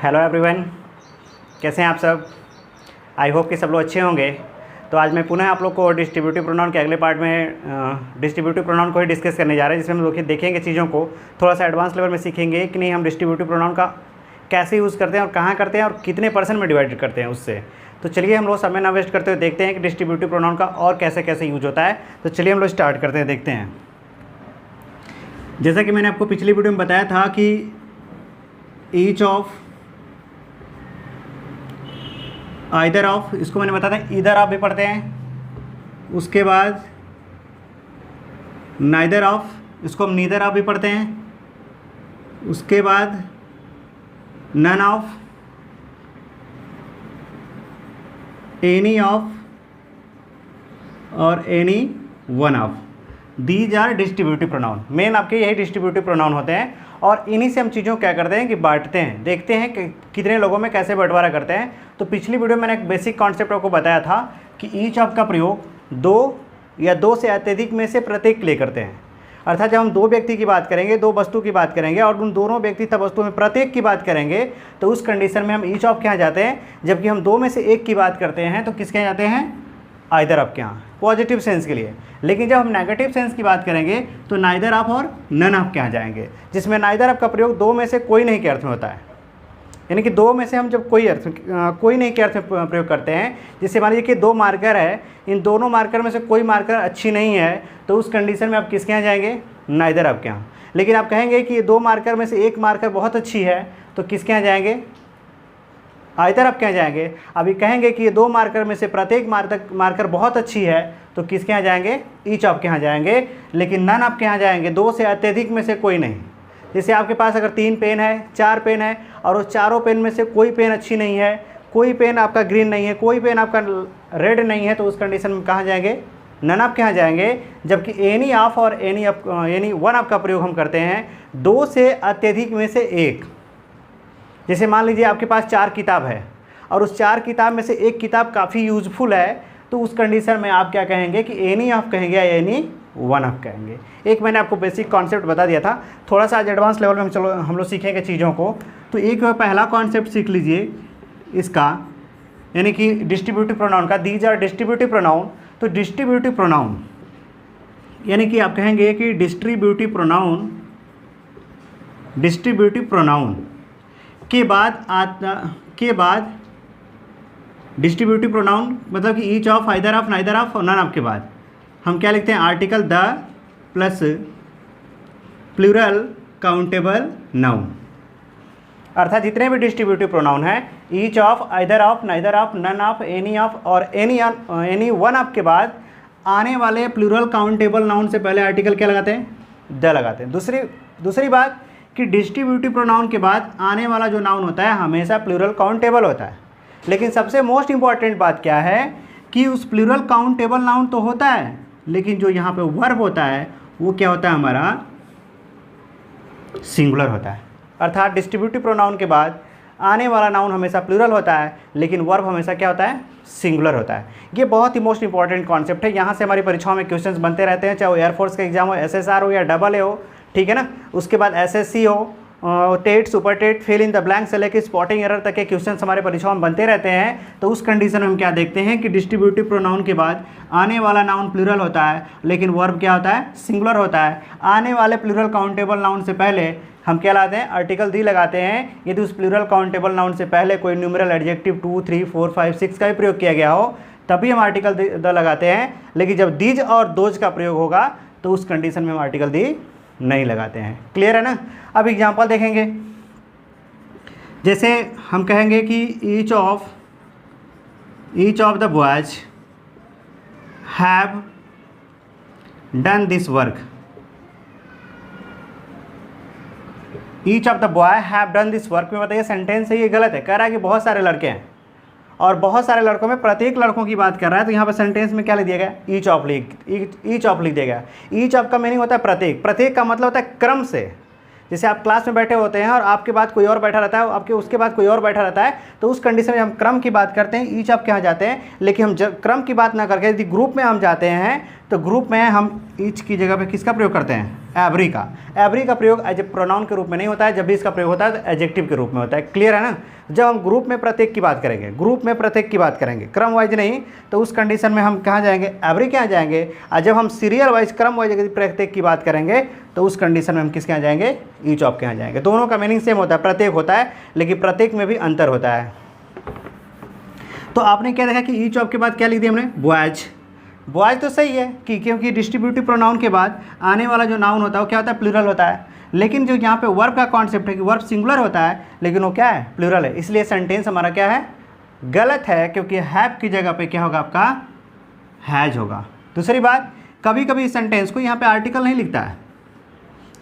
Hello everyone, कैसे हैं आप सब। आई होप कि सब लोग अच्छे होंगे। तो आज मैं पुनः आप लोग को डिस्ट्रीब्यूटिव प्रोनाउन के अगले पार्ट में डिस्ट्रीब्यूटिव प्रोनाउन को ही डिस्कस करने जा रहे हैं, जिसमें हम लोग देखेंगे चीज़ों को थोड़ा सा एडवांस लेवल में सीखेंगे कि नहीं हम डिस्ट्रीब्यूटिव प्रोनाउन का कैसे यूज़ करते हैं और कहाँ करते हैं और कितने % में डिवाइड करते हैं उससे। तो चलिए हम लोग समय ना वेस्ट करते हुए देखते हैं कि डिस्ट्रीब्यूटिव प्रोनाउन का और कैसे कैसे यूज होता है। तो चलिए हम लोग स्टार्ट करते हैं, देखते हैं। जैसा कि मैंने आपको पिछली वीडियो में बताया था कि ईच ऑफ, आइदर ऑफ, इसको मैंने बताया था इधर ऑफ भी पढ़ते हैं, उसके बाद नाइदर ऑफ, इसको हम नीदर ऑफ भी पढ़ते हैं, उसके बाद नन ऑफ, एनी ऑफ और any one of. These are distributive pronoun. Main आपके यही डिस्ट्रीब्यूटिव प्रोनाउन होते हैं और इन्हीं से हम चीज़ों क्या करते हैं कि बांटते हैं। देखते हैं कि कितने लोगों में कैसे बंटवारा करते हैं। तो पिछली वीडियो में मैंने एक बेसिक कॉन्सेप्ट आपको बताया था कि ईच ऑफ का प्रयोग दो या दो से अत्यधिक में से प्रत्येक के लिए करते हैं। अर्थात जब हम दो व्यक्ति की बात करेंगे, दो वस्तु की बात करेंगे और उन दोनों व्यक्ति तथा वस्तु में प्रत्येक की बात करेंगे तो उस कंडीशन में हम ईच ऑफ के यहाँ जाते हैं। जबकि हम दो में से एक की बात करते हैं तो किसके यहाँ जाते हैं? आइदर ऑफ के यहाँ, पॉजिटिव सेंस के लिए। लेकिन जब हम नेगेटिव सेंस की बात करेंगे तो नाइदर ऑफ और नन ऑफ के यहाँ जाएंगे, जिसमें नाइदर ऑफ का प्रयोग दो में से कोई नहीं के अर्थ में होता है। यानी कि दो में से हम जब कोई नहीं के अर्थ में प्रयोग करते हैं, जिससे मान लीजिए कि दो मार्कर है, इन दोनों मार्कर में से कोई मार्कर अच्छी नहीं है तो उस कंडीशन में आप किसके यहाँ जाएंगे? नाइदर ऑफ के यहाँ। लेकिन आप कहेंगे कि ये दो मार्कर में से एक मार्कर बहुत अच्छी है तो किसके यहाँ जाएंगे? आइदर ऑफ के यहाँ जाएंगे। अभी कहेंगे कि ये दो मार्कर में से प्रत्येक मार्कर बहुत अच्छी है तो किसके यहाँ जाएंगे? ईच ऑफ के यहाँ जाएंगे। लेकिन नन ऑफ के यहाँ जाएंगे, दो से अत्यधिक में से कोई नहीं। जैसे आपके पास अगर 3 पेन है, 4 पेन है और उस चारों पेन में से कोई पेन अच्छी नहीं है, कोई पेन आपका ग्रीन नहीं है, कोई पेन आपका रेड नहीं है, तो उस कंडीशन में कहाँ जाएंगे? नन ऑफ के यहाँ जाएंगे। जबकि एनी ऑफ और एनी वन ऑफ का प्रयोग हम करते हैं दो से अत्यधिक में से एक। जैसे मान लीजिए आपके पास 4 किताब है और उस 4 किताब में से एक किताब काफ़ी यूजफुल है, तो उस कंडीशन में आप क्या कहेंगे कि एनी ऑफ कहेंगे या एनी वन ऑफ कहेंगे। एक मैंने आपको बेसिक कॉन्सेप्ट बता दिया था, थोड़ा सा आज एडवांस लेवल में हम लोग सीखेंगे चीज़ों को। तो एक पहला कॉन्सेप्ट सीख लीजिए इसका, यानी कि डिस्ट्रीब्यूटिव प्रोनाउन का। These are distributive pronoun. तो डिस्ट्रीब्यूटिव प्रोनाउन यानी कि आप कहेंगे कि डिस्ट्रीब्यूटिव प्रोनाउन के बाद डिस्ट्रीब्यूटिव प्रोनाउन मतलब कि each of, either of, neither of और नन ऑफ के बाद हम क्या लिखते हैं? Article the plus plural countable noun. अर्थात जितने भी डिस्ट्रीब्यूटिव प्रोनाउन है, each of, either of, neither of, none of, any of और एनी वन ऑफ के बाद आने वाले प्लूरल काउंटेबल नाउन से पहले आर्टिकल क्या लगाते हैं? द लगाते हैं। दूसरी बात कि डिस्ट्रीब्यूटिव प्रोनाउन के बाद आने वाला जो नाउन होता है हमेशा प्लूरल काउंटेबल होता है। लेकिन सबसे मोस्ट इंपॉर्टेंट बात क्या है कि उस प्लूरल काउंटेबल नाउन तो होता है, लेकिन जो यहाँ पे वर्ब होता है वो क्या होता है? हमारा सिंगुलर होता है। अर्थात डिस्ट्रीब्यूटिव प्रोनाउन के बाद आने वाला नाउन हमेशा प्लूरल होता है, लेकिन वर्ब हमेशा क्या होता है? सिंगुलर होता है। ये बहुत ही मोस्ट इंपॉर्टेंट कॉन्सेप्ट है। यहाँ से हमारी परीक्षाओं में क्वेश्चंस बनते रहते हैं, चाहे वो एयरफोर्स का एग्जाम हो, SSR हो या AA हो, ठीक है ना। उसके बाद SSC हो, TET, super TET, fill in the blank से लेकर स्पॉटिंग एरर तक के क्वेश्चंस हमारे परीक्षाओं में बनते रहते हैं। तो उस कंडीशन में हम क्या देखते हैं कि डिस्ट्रीब्यूटिव प्रोनाउन के बाद आने वाला नाउन प्लूरल होता है, लेकिन वर्ब क्या होता है? सिंगुलर होता है। आने वाले प्लूरल काउंटेबल नाउन से पहले हम क्या लाते हैं? आर्टिकल दी लगाते हैं। यदि उस प्लूरल काउंटेबल नाउन से पहले कोई न्यूमेरल एडजेक्टिव 2, 3, 4, 5, 6 का भी प्रयोग किया गया हो तभी हम आर्टिकल द लगाते हैं। लेकिन जब दीज और दोज का प्रयोग होगा तो उस कंडीशन में हम आर्टिकल दी नहीं लगाते हैं। क्लियर है ना। अब एग्जांपल देखेंगे। जैसे हम कहेंगे कि each of the boys have done this work. Each of the boy have done this work में बताइए सेंटेंस है ये गलत है। कह रहा है कि बहुत सारे लड़के हैं और बहुत सारे लड़कों में प्रत्येक लड़कों की बात कर रहा है। तो यहाँ पर सेंटेंस में क्या लिख दिया गया? ईच ऑफ लिख दिया गया। ईच ऑफ का मीनिंग होता है प्रत्येक। प्रत्येक का मतलब होता है क्रम से। जैसे आप क्लास में बैठे होते हैं और आपके बाद कोई और बैठा रहता है, आपके उसके बाद कोई और बैठा रहता है, तो उस कंडीशन में हम क्रम की बात करते हैं, ईच ऑफ के यहाँ जाते हैं। लेकिन हम क्रम की बात ना करके यदि ग्रुप में हम जाते हैं तो ग्रुप में हम ईच की जगह पे किसका प्रयोग करते हैं? एवरी का। एवरी का प्रयोग एज ए प्रोनाउन के रूप में नहीं होता है, जब भी इसका प्रयोग होता है तो एडजेक्टिव के रूप में होता है। क्लियर है ना? जब हम ग्रुप में प्रत्येक की बात करेंगे, ग्रुप में प्रत्येक की बात करेंगे, क्रम वाइज नहीं, तो उस कंडीशन में हम कहाँ जाएंगे? एवरी के यहाँ जाएंगे। और जब हम सीरियल वाइज क्रम वाइज यदि प्रत्येक की बात करेंगे तो उस कंडीशन में हम किसके यहाँ जाएंगे? ईच ऑफ के यहाँ जाएंगे। दोनों का मीनिंग सेम होता है, प्रत्येक होता है, लेकिन प्रत्येक में भी अंतर होता है। तो आपने क्या देखा कि ईच ऑफ के बाद क्या लिख दिया हमने? बॉयज। बॉयज तो सही है कि क्योंकि डिस्ट्रीब्यूटिव प्रोनाउन के बाद आने वाला जो नाउन होता है वो क्या होता है? प्लूरल होता है। लेकिन जो यहाँ पे वर्ब का कॉन्सेप्ट है कि वर्ब सिंगुलर होता है, लेकिन वो क्या है? प्लूरल है। इसलिए सेंटेंस हमारा क्या है? गलत है, क्योंकि हैव की जगह पे क्या होगा? आपका हैज होगा। दूसरी बात, कभी कभी इस सेंटेंस को यहाँ पे आर्टिकल नहीं लिखता है,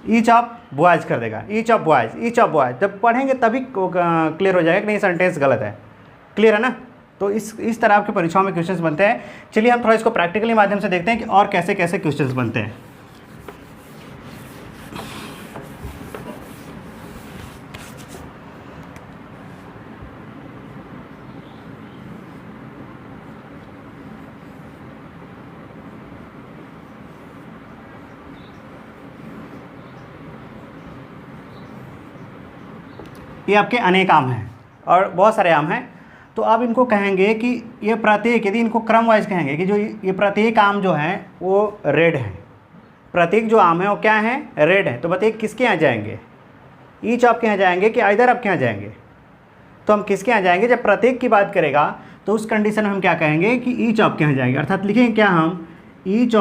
ईच ऑफ बॉयज कर देगा, each of boys, each of boys. जब पढ़ेंगे तभी क्लियर हो जाएगा कि नहीं सेंटेंस गलत है। क्लियर है ना? तो इस तरह आपके परीक्षाओं में क्वेश्चंस बनते हैं। चलिए हम थोड़ा इसको प्रैक्टिकली माध्यम से देखते हैं कि और कैसे कैसे क्वेश्चंस बनते हैं। ये आपके अनेक आम हैं और बहुत सारे आम हैं। तो आप इनको कहेंगे कि ये प्रत्येक, यदि इनको क्रम वाइज कहेंगे कि जो ये प्रत्येक आम जो हैं वो रेड है, प्रत्येक जो आम है वो क्या है? रेड है। तो बताइए किसके यहाँ जाएंगे? ईच ऑफ के यहाँ जाएंगे कि आइदर ऑफ के यहाँ जाएंगे? तो हम किसके यहाँ जाएंगे? जब प्रत्येक की बात करेगा तो उस कंडीशन में हम क्या कहेंगे कि ईच ऑफ के यहाँ जाएंगे। अर्थात लिखेंगे क्या हम? Each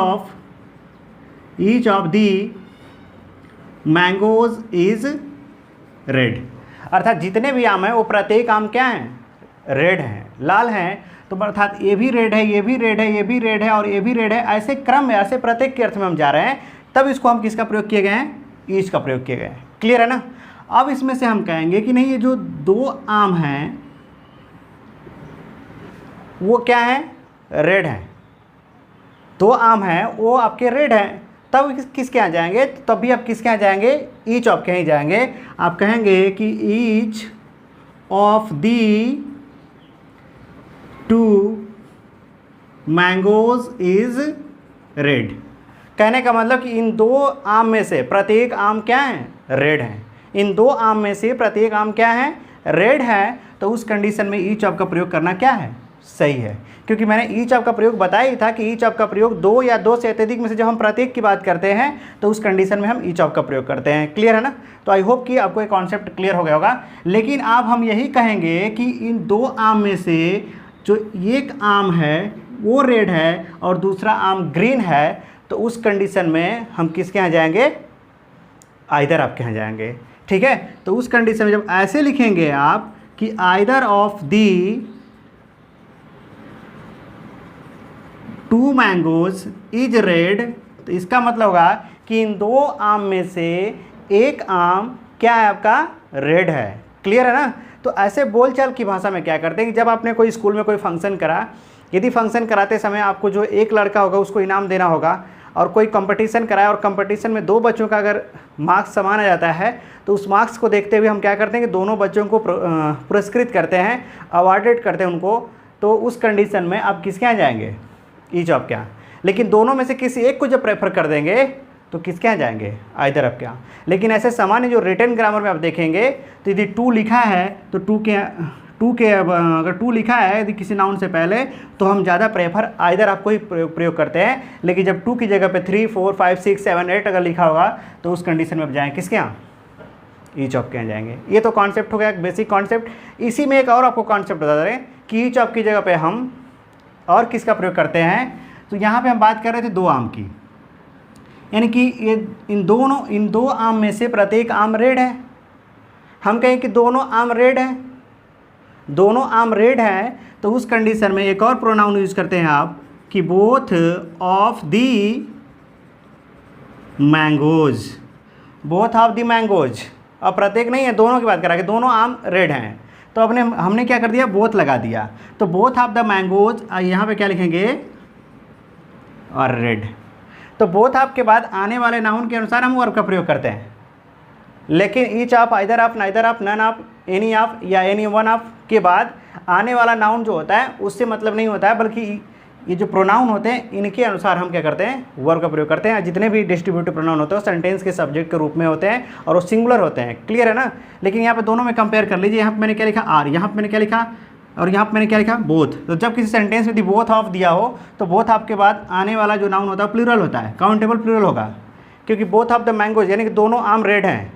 of the mangoes is red. अर्थात जितने भी आम हैं वो प्रत्येक आम क्या हैं? रेड हैं, लाल हैं। तो अर्थात ये भी रेड है, ये भी रेड है, ये भी रेड है और ये भी रेड है। ऐसे क्रम में, ऐसे प्रत्येक के अर्थ में हम जा रहे हैं, तब इसको हम किसका प्रयोग किए गए हैं? ईच का प्रयोग किए गए हैं। क्लियर है ना? अब इसमें से हम कहेंगे कि नहीं, ये जो दो आम हैं वो क्या है? रेड हैं। दो आम हैं वो आपके रेड हैं। तब किसके यहाँ जाएंगे? तब भी आप किसके यहाँ जाएंगे? ईच ऑफ के यहाँ जाएंगे। आप कहेंगे कि each of the two mangoes is red. कहने का मतलब कि इन दो आम में से प्रत्येक आम क्या है? रेड है। इन दो आम में से प्रत्येक आम क्या है? रेड है। तो उस कंडीशन में ईच ऑफ का प्रयोग करना क्या है? सही है। क्योंकि मैंने ईच ऑफ का प्रयोग बताया ही था कि ईच ऑफ का प्रयोग दो या दो से अत्यधिक में से जब हम प्रत्येक की बात करते हैं तो उस कंडीशन में हम ईच ऑफ का प्रयोग करते हैं। क्लियर है ना? तो आई होप कि आपको एक कॉन्सेप्ट क्लियर हो गया होगा। लेकिन अब हम यही कहेंगे कि इन दो आम में से जो एक आम है वो रेड है और दूसरा आम ग्रीन है, तो उस कंडीशन में हम किसके यहाँ जाएंगे? आइदर आपके यहाँ जाएंगे। ठीक है? तो उस कंडीशन में जब ऐसे लिखेंगे आप कि either of the two mangoes is red, तो इसका मतलब होगा कि इन दो आम में से एक आम क्या है? आपका रेड है। क्लियर है ना? तो ऐसे बोलचाल की भाषा में क्या करते हैं कि जब आपने कोई स्कूल में कोई फंक्शन करा, यदि फंक्शन कराते समय आपको जो एक लड़का होगा उसको इनाम देना होगा, और कोई कंपटीशन कराया और कंपटीशन में दो बच्चों का अगर मार्क्स समान आ जाता है, तो उस मार्क्स को देखते हुए हम क्या करते हैं कि दोनों बच्चों को पुरस्कृत करते हैं, अवार्डेड करते हैं उनको। तो उस कंडीशन में आप किसके यहाँ जाएंगे? ईच ऑफ के यहाँ। लेकिन दोनों में से किसी एक को जब प्रेफर कर देंगे तो किसके यहाँ जाएंगे? आइदर ऑफ के यहाँ। लेकिन ऐसे सामान्य जो रिटन ग्रामर में आप देखेंगे तो यदि टू लिखा है तो टू के अगर टू लिखा है यदि किसी नाउन से पहले, तो हम ज़्यादा प्रेफर आइदर आपको ही प्रयोग करते हैं। लेकिन जब टू की जगह पे 3, 4, 5, 6, 7, 8 अगर लिखा होगा तो उस कंडीशन में आप जाएँ किसके यहाँ? ईच ऑफ के यहाँ जाएंगे। ये तो कॉन्सेप्ट हो गया, बेसिक कॉन्सेप्ट। इसी में एक और आपको कॉन्सेप्ट बता दें कि ईच ऑफ की जगह पे हम और किसका प्रयोग करते हैं। तो यहाँ पे हम बात कर रहे थे दो आम की, यानी कि ये इन दो आम में से प्रत्येक आम रेड है। हम कहें कि दोनों आम रेड हैं, दोनों आम रेड हैं, तो उस कंडीशन में एक और प्रोनाउन यूज करते हैं आप कि both of the mangoes. Both of the mangoes, अब प्रत्येक नहीं है, दोनों की बात करा कि दोनों आम रेड हैं। तो हमने क्या कर दिया? बोथ लगा दिया। तो बोथ ऑफ द मैंगोज, यहाँ पे क्या लिखेंगे? और रेड। तो बोथ ऑफ के बाद आने वाले नाउन के अनुसार हम वर्ब का प्रयोग करते हैं। लेकिन each of, either of, neither of, none of, any of या एनी वन ऑफ के बाद आने वाला नाउन जो होता है उससे मतलब नहीं होता है, बल्कि ये जो प्रोनाउन होते हैं इनके अनुसार हम क्या करते हैं, वर्ब का प्रयोग करते हैं। जितने भी डिस्ट्रीब्यूटिव प्रोनाउन होते हैं वो सेंटेंस के सब्जेक्ट के रूप में होते हैं और वो सिंगुलर होते हैं। क्लियर है ना। लेकिन यहाँ पे दोनों में कंपेयर कर लीजिए, यहाँ पे मैंने क्या लिखा आर, यहाँ पे मैंने क्या लिखा और यहाँ पे मैंने क्या लिखा बोथ। तो जब किसी सेंटेंस में बोथ ऑफ दिया हो तो बोथ ऑफ के बाद आने वाला जो नाउन होता है प्लूरल होता है, काउंटेबल प्लूरल होगा, क्योंकि बोथ ऑफ द मैंगोज यानी कि दोनों आम रेड हैं।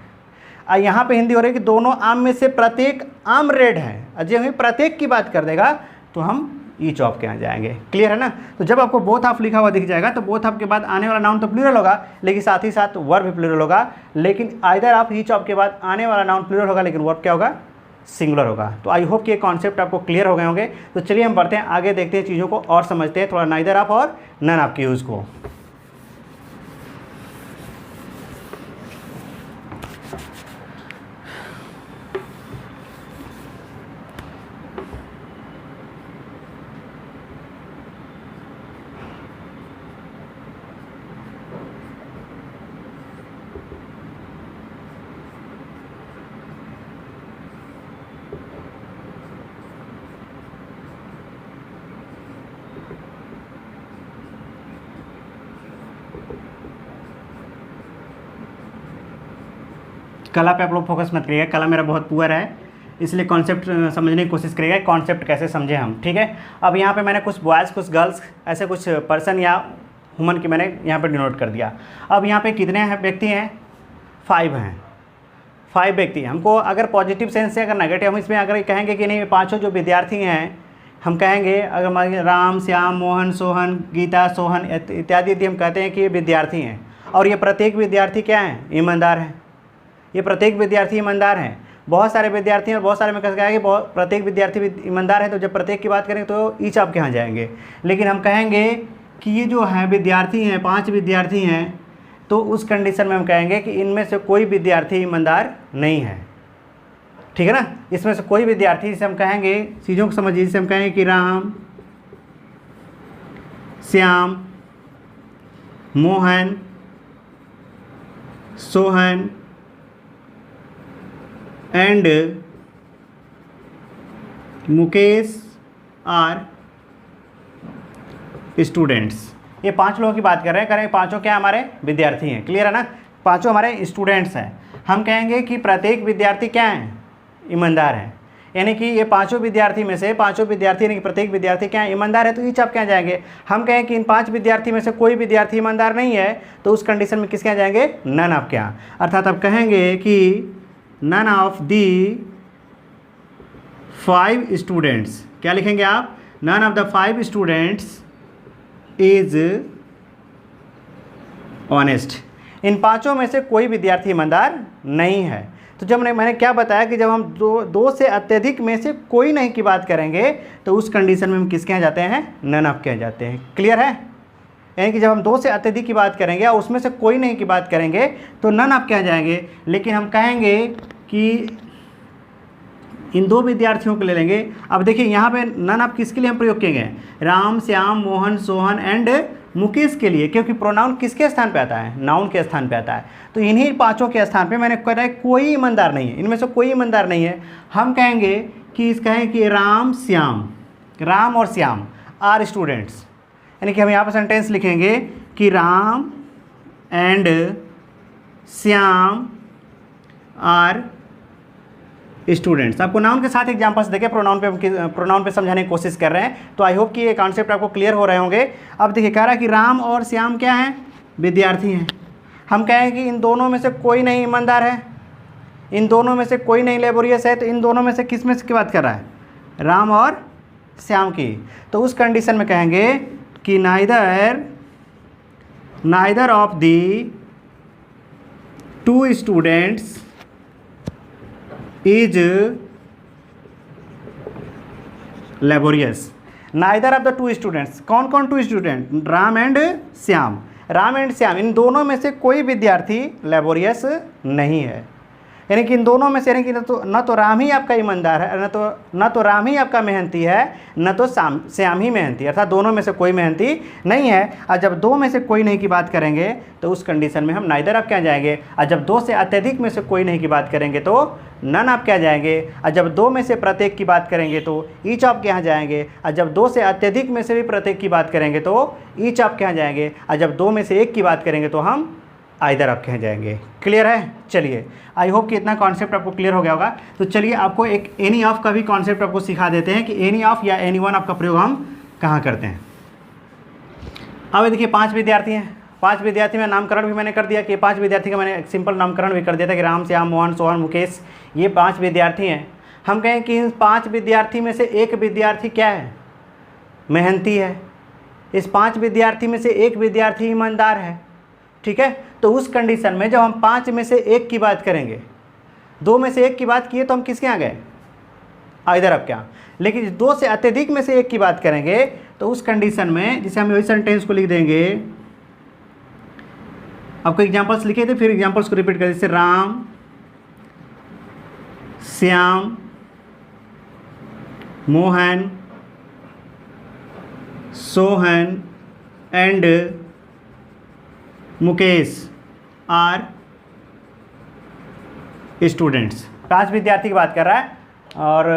यहाँ पे हिंदी हो रही है कि दोनों आम में से प्रत्येक आम रेड है। अजय हमें प्रत्येक की बात कर देगा तो हम ईच ऑफ के यहाँ जाएंगे। क्लियर है ना। तो जब आपको बोथ ऑफ लिखा हुआ दिख जाएगा तो बोथ ऑफ के बाद आने वाला नाउन तो प्लूरल होगा, लेकिन साथ ही साथ वर्ब भी प्लूरल होगा। लेकिन आइदर ऑफ ईच ऑफ के बाद आने वाला नाउन प्लूरल होगा लेकिन वर्ब क्या होगा, सिंगुलर होगा। तो आई होप कि ये कॉन्सेप्ट आपको क्लियर हो गए होंगे। तो चलिए हम बढ़ते हैं आगे, देखते हैं चीज़ों को और समझते हैं थोड़ा नाइदर ऑफ और नन ऑफ के यूज़ को। कला पे आप लोग फोकस मत करिएगा, कला मेरा बहुत पुअर है, इसलिए कॉन्सेप्ट समझने की कोशिश करिएगा, कॉन्सेप्ट कैसे समझे हम। ठीक है। अब यहाँ पे मैंने कुछ बॉयज़ कुछ गर्ल्स ऐसे कुछ पर्सन या वुमन की मैंने यहाँ पे डिनोट कर दिया। अब यहाँ पे कितने हैं व्यक्ति हैं, 5 हैं, 5 व्यक्ति। हमको अगर पॉजिटिव सेंस से अगर नेगेटिव हम इसमें अगर कहेंगे कि नहीं पाँचों जो विद्यार्थी हैं, हम कहेंगे अगर मान राम श्याम मोहन सोहन गीता सोहन इत्यादि यदि हम कहते हैं कि ये विद्यार्थी हैं और ये प्रत्येक विद्यार्थी क्या हैं, ईमानदार हैं। ये प्रत्येक विद्यार्थी ईमानदार हैं। बहुत सारे विद्यार्थी हैं और बहुत सारे में कहा कि प्रत्येक विद्यार्थी ईमानदार है। तो जब प्रत्येक की बात करें तो ईच आपके यहाँ जाएंगे। लेकिन हम कहेंगे कि ये जो है विद्यार्थी हैं, 5 विद्यार्थी हैं, तो उस कंडीशन में हम कहेंगे कि इनमें से कोई विद्यार्थी ईमानदार नहीं है। ठीक है ना। इसमें से कोई विद्यार्थी, जिसे हम कहेंगे चीज़ों को समझिए, जिसे हम कहेंगे कि Ram Shyam Mohan Sohan and Mukesh are students. ये 5 लोगों की बात कर रहे हैं, करें पांचों क्या हमारे विद्यार्थी हैं। क्लियर है ना। पांचों हमारे स्टूडेंट्स हैं। हम कहेंगे कि प्रत्येक विद्यार्थी क्या हैं, ईमानदार हैं। यानी कि ये पांचों विद्यार्थी में से पांचों विद्यार्थी यानी कि प्रत्येक विद्यार्थी क्या है, ईमानदार है। तो ईच आप क्या जाएंगे। हम कहें कि इन 5 विद्यार्थी में से कोई विद्यार्थी ईमानदार नहीं है, तो उस कंडीशन में किसके यहाँ जाएंगे, नन ऑफ के यहाँ। अर्थात आप कहेंगे कि नन ऑफ दी 5 स्टूडेंट्स, क्या लिखेंगे आप, none of the 5 students is honest. इन पांचों में से कोई विद्यार्थी ईमानदार नहीं है। तो जब मैंने क्या बताया कि जब हम दो से अत्यधिक में से कोई नहीं की बात करेंगे तो उस कंडीशन में हम किसके यहाँ जाते हैं, नन ऑफ के यहाँ जाते हैं। क्लियर है। यानी कि जब हम 2 से अत्यधिक की बात करेंगे और उसमें से कोई नहीं की बात करेंगे तो नन ऑफ के यहाँ जाएंगे। लेकिन हम कहेंगे कि इन 2 विद्यार्थियों को ले लेंगे। अब देखिए यहाँ पे नन ऑफ किसके लिए हम प्रयोग किए गए, राम श्याम मोहन सोहन एंड मुकेश के लिए, क्योंकि प्रोनाउन किसके स्थान पे आता है, नाउन के स्थान पे आता है। तो इन्हीं 5 के स्थान पे मैंने कहा कोई ईमानदार नहीं है, इनमें से कोई ईमानदार नहीं है। हम कहेंगे कि इस कहें कि राम और श्याम आर स्टूडेंट्स। यानी कि हम यहाँ पर सेंटेंस लिखेंगे कि Ram and Shyam are students. आपको नाउन के साथ एग्जांपल्स देके प्रोनाउन पे समझाने की कोशिश कर रहे हैं। तो आई होप कि ये कॉन्सेप्ट आपको क्लियर हो रहे होंगे। अब देखिए कह रहा है कि राम और श्याम क्या हैं, विद्यार्थी हैं। हम कहें कि इन दोनों में से कोई नहीं ईमानदार है, इन दोनों में से कोई नहीं लेबोरियस है। तो इन दोनों में से किस में से की बात कर रहा है, राम और श्याम की। तो उस कंडीशन में कहेंगे कि neither of the 2 students is laborious. Neither of the 2 students, कौन कौन 2 स्टूडेंट, राम एंड श्याम। इन दोनों में से कोई विद्यार्थी लेबोरियस नहीं है। यानी कि इन दोनों में से यानी कि न तो राम ही आपका ईमानदार है, न तो राम ही आपका मेहनती है, न तो श्याम ही मेहनती है, अर्थात दोनों में से कोई मेहनती नहीं है। और जब दो में से कोई नहीं की बात करेंगे तो उस कंडीशन में हम नाइदर आप क्या जाएंगे। और जब दो से अत्यधिक में से कोई नहीं की बात करेंगे तो नन आप क्या जाएंगे। और जब दो में से प्रत्येक की बात करेंगे तो ईच आप क्या जाएंगे। और जब दो से अत्यधिक में से भी प्रत्येक की बात करेंगे तो ईच आप क्या जाएंगे। और जब दो में से एक की बात करेंगे तो हम आइदर आप कहीं जाएंगे। क्लियर है। चलिए, आई होप कि इतना कॉन्सेप्ट आपको क्लियर हो गया होगा। तो चलिए आपको एक एनी ऑफ का भी कॉन्सेप्ट आपको सिखा देते हैं कि एनी ऑफ या एनी वन आपका प्रयोग हम कहाँ करते हैं। अब देखिए 5 विद्यार्थी हैं, 5 विद्यार्थी में नामकरण भी मैंने कर दिया कि 5 विद्यार्थी का मैंने एक सिंपल नामकरण भी कर दिया था कि राम, श्याम, मोहन, सोहन, मुकेश, ये 5 विद्यार्थी हैं। हम कहें कि इन 5 विद्यार्थी में से एक विद्यार्थी क्या है, मेहनती है। इस 5 विद्यार्थी में से एक विद्यार्थी ईमानदार है। ठीक है, तो उस कंडीशन में जब हम 5 में से एक की बात करेंगे, 2 में से एक की बात किए तो हम किसके यहाँ गए, आइदर आप क्या। लेकिन 2 से अत्यधिक में से एक की बात करेंगे तो उस कंडीशन में जैसे हम वही सेंटेंस को लिख देंगे। आपको एग्जांपल्स लिखे थे, फिर एग्जांपल्स को रिपीट कर, जैसे Ram, Shyam, Mohan, Sohan and Mukesh are students. 5 विद्यार्थी की बात कर रहा है और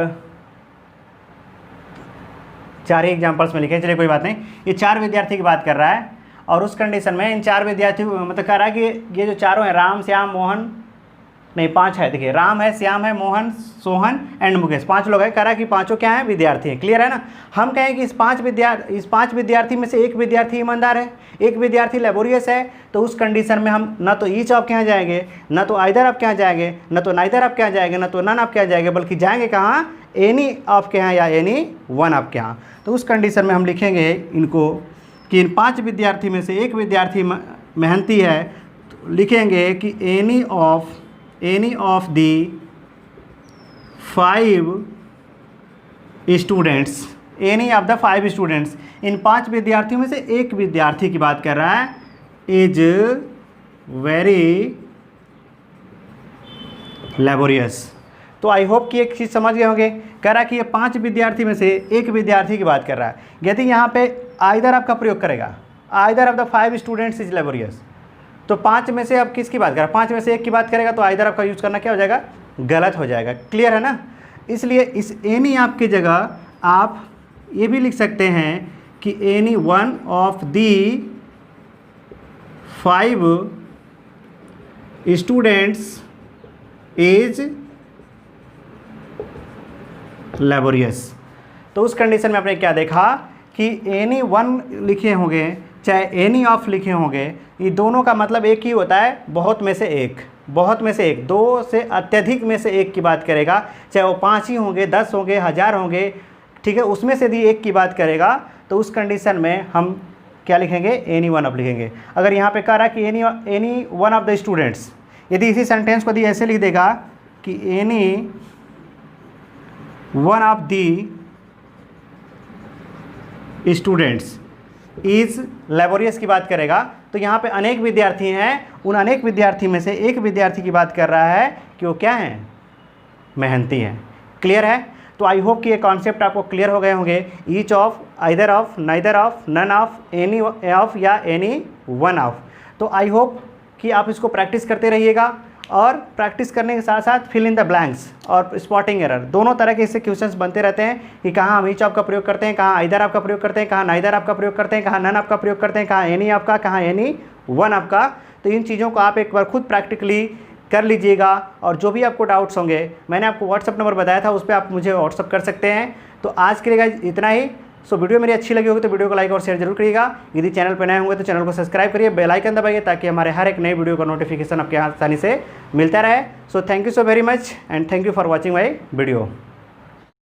4 ही एग्जाम्पल्स में लिखे, चलिए कोई बात नहीं। ये 4 विद्यार्थी की बात कर रहा है और उस कंडीशन में इन 4 विद्यार्थियों मतलब कह रहा है कि ये जो चारों हैं, राम, श्याम, मोहन, नहीं 5 है, देखिए राम है, श्याम है, मोहन, सोहन एंड मुकेश, 5 लोग हैं। कह रहा है कि पांचों क्या हैं, विद्यार्थी हैं। क्लियर है ना। हम कहें कि इस 5 विद्यार्थी में से एक विद्यार्थी ईमानदार है, एक विद्यार्थी लेबोरियस है, तो उस कंडीशन में हम न तो ईच आप के यहाँ जाएंगे, न तो आइदर आप के यहाँ जाएंगे, न तो नाइदर आप के यहाँ जाएंगे, न तो नन आप के यहाँ जाएंगे, बल्कि जाएंगे कहाँ, एनी आपके यहाँ या एनी वन आपके यहाँ। तो उस कंडीशन में हम लिखेंगे इनको कि इन 5 विद्यार्थी में से एक विद्यार्थी मेहनती है, तो लिखेंगे कि any of the 5 students, any of the 5 students, इन 5 विद्यार्थियों में से एक विद्यार्थी की बात कर रहा है, इज वेरी लेबोरियस। तो आई होप कि एक चीज़ समझ गए होंगे। कह रहा है कि ये 5 विद्यार्थी में से एक विद्यार्थी की बात कर रहा है। यदि यहाँ पे आइदर आपका प्रयोग करेगा, either of the 5 students is laborious, तो 5 में से अब किसकी बात कर रहा है, 5 में से एक की बात करेगा तो आइदर आपका यूज़ करना क्या हो जाएगा, गलत हो जाएगा। क्लियर है ना। इसलिए इस एनी आपकी जगह आप ये भी लिख सकते हैं कि any one of the 5 students is laborious. तो उस कंडीशन में आपने क्या देखा कि एनी वन लिखे होंगे चाहे एनी ऑफ लिखे होंगे, ये दोनों का मतलब एक ही होता है, बहुत में से एक, बहुत में से एक। 2 से अत्यधिक में से एक की बात करेगा, चाहे वो 5 ही होंगे, 10 होंगे, 1000 होंगे, ठीक है, उसमें से यदि एक की बात करेगा तो उस कंडीशन में हम क्या लिखेंगे, एनी वन ऑफ लिखेंगे। अगर यहाँ पे कह रहा है कि any one of the students, यदि इसी सेंटेंस को यदि ऐसे लिख देगा कि any one of the students is laborious की बात करेगा, तो यहाँ पे अनेक विद्यार्थी हैं, उन अनेक विद्यार्थी में से एक विद्यार्थी की बात कर रहा है कि वो क्या हैं, मेहनती हैं। क्लियर है। तो आई होप कि ये कॉन्सेप्ट आपको क्लियर हो गए होंगे। Each of, either of, neither of, none of, any of या एनी वन ऑफ। तो आई होप कि आप इसको प्रैक्टिस करते रहिएगा और प्रैक्टिस करने के साथ साथ फिल इन द ब्लैंक्स और स्पॉटिंग एरर, दोनों तरह के इससे क्वेश्चंस बनते रहते हैं कि कहाँ हम ईच ऑफ का प्रयोग करते हैं, कहाँ आइदर आपका प्रयोग करते हैं, कहाँ नाइदर आपका प्रयोग करते हैं, कहाँ नन आपका प्रयोग करते हैं, कहाँ एनी आपका, कहाँ एनी वन आपका। तो इन चीज़ों को आप एक बार खुद प्रैक्टिकली कर लीजिएगा और जो भी आपको डाउट्स होंगे, मैंने आपको व्हाट्सअप नंबर बताया था, उस पर आप मुझे व्हाट्सअप कर सकते हैं। तो आज के लिए इतना ही। सो वीडियो मेरी अच्छी लगी होगी तो वीडियो को लाइक और शेयर जरूर करिएगा। यदि चैनल पर नए होंगे तो चैनल को सब्सक्राइब करिए, बेल आइकन दबाइए ताकि हमारे हर एक नए वीडियो का नोटिफिकेशन आपके आसानी से मिलता रहे। So thank you so very much and thank you for watching my video.